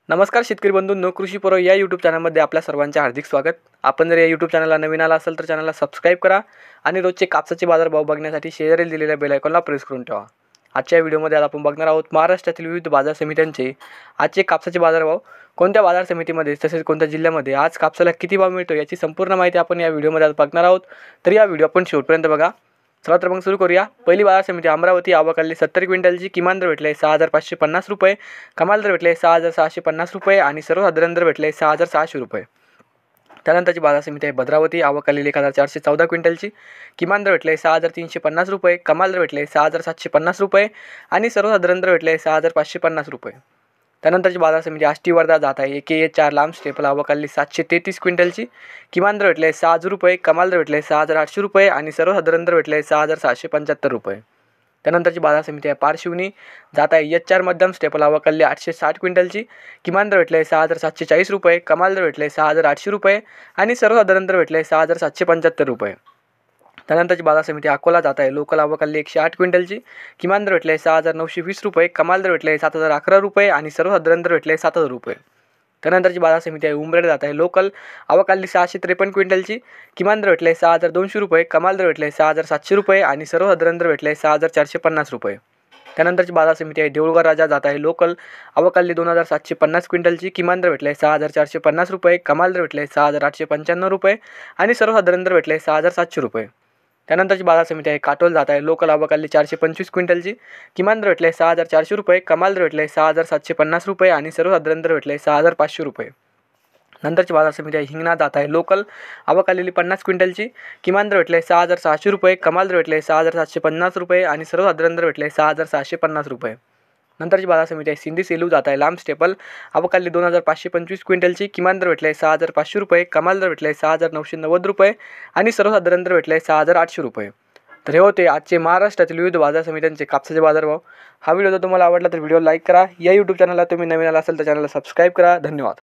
नमस्कार शेतकरी बंधूंनो, कृषी पर्व या यूट्यूब चॅनलमध्ये आपल्या सर्वांचे हार्दिक स्वागत। आपण जर या यूट्यूब चॅनलला नवीन आला असाल तर चॅनलला सबस्क्राईब करा आणि रोजचे कापसाचे बाजारभाव बघण्यासाठी शेजारील दिलेल्या बेल आयकॉनला प्रेस करून ठेवा। आजच्या व्हिडिओमध्ये आपण बघणार आहोत महाराष्ट्रातील विविध बाजार समित्यांचे आजचे कापसाचे बाजारभाव, कोणत्या बाजार समितीमध्ये तसेच कोणत्या जिल्ह्यामध्ये आज कापसाला किती भाव मिळतो याची संपूर्ण माहिती आपण या व्हिडिओमध्ये आज बघणार आहोत। तर या व्हिडिओ आपण शेवटपर्यंत बघा। चला तर मग सुरू करूया। पहिली बाजार समिती अमरावती, आवकाली 70 क्विंटलची, किमान दर भेटले 6550 रुपये, कमाल दर भेटले 6650 रुपये आणि सर्वसाधारण दर भेटले 6600 रुपये। त्यानंतरची बाजार समिती आहे भद्रावती, आवकाली 1414 क्विंटलची, किमान दर भेटले 6350 रुपये, कमाल दर भेटले 6750 रुपये आणि सर्वसाधारण दर भेटले 6550 रुपये। त्यानंतरची बाजार समिती आष्टी वर्धा जात आहे 1A4 लांब स्टेपल, आवकाली 733 क्विंटलची, किमान दर भेटले 6000 रुपये, कमाल दर भेटले 6800 रुपये आणि सर्वसाधारण दर भेटले 6775 रुपये। त्यानंतरची बाजार समिती आहे पारशिवनी जात आहे H4 मध्यम स्टेपल, आवकाली 860 क्विंटलची, किमान दर भेटले 6740 रुपये, कमाल दर भेटले 6800 रुपये आणि सर्वसाधारण दर भेटले 6775 रुपये। त्यानंतरची बाजार समिती अकोला जात आहे लोकल, आवकाली 108 क्विंटलची, किमान दर भेटले 6920 रुपये, कमाल दर भेटले 7011 रुपये आणि सर्वसाधारण दर भेटले 7000 रुपये। त्यानंतरची बाजार समिती आहे उमरेड जात आहे लोकल, आवकाली 653 क्विंटलची, किमान दर भेटले 6200 रुपये, कमाल दर भेटले 6700 रुपये आणि सर्वसाधारण दर भेटले 6450 रुपये। त्यानंतरची बाजार समिती आहे देऊळगाव राजा जात आहे लोकल, आवकाली 2750 क्विंटलची, किमान दर भेटले 6450 रुपये, कमाल दर भेटले 6895 रुपये आणि सर्वसाधारण दर भेटले 6700 रुपये। त्यानंतरची बाजार समिती आहे काटोल जात आहे लोकल, आवकाली 425 क्विंटलची, किमान दर भेटले 6400 रुपये, कमाल दर भेटले 6750 रुपये आणि सर्वसाधारण दर भेटले 6500 रुपये। नंतरची बाजार समिती आहे हिंगणा जात आहे लोकल, आवकाली 50 क्विंटलची, किमान दर भेटले 6600 रुपये, कमाल दर भेटले 6750 रुपये आणि सर्वसाधारण दर भेटले 6650 रुपये। नंतरची बाजार समिती आहे सिंधी सेलू जात आहे लांब स्टेपल, आवकाली 2525 क्विंटलची, किमान दर भेटले 6500 रुपये, कमाल दर भेटले 6990 रुपये आणि सर्वसाधारण दर भेटले 6800 रुपये। तर हे होते आजचे महाराष्ट्रातील विविध बाजार समित्यांचे कापसाचे बाजारभाव। हा व्हिडिओ जर तुम्हाला आवडला तर व्हिडिओ लाईक करा। या यूट्यूब चॅनलला तुम्ही नवीन आला असाल तर चॅनलला सबस्क्राईब करा। धन्यवाद।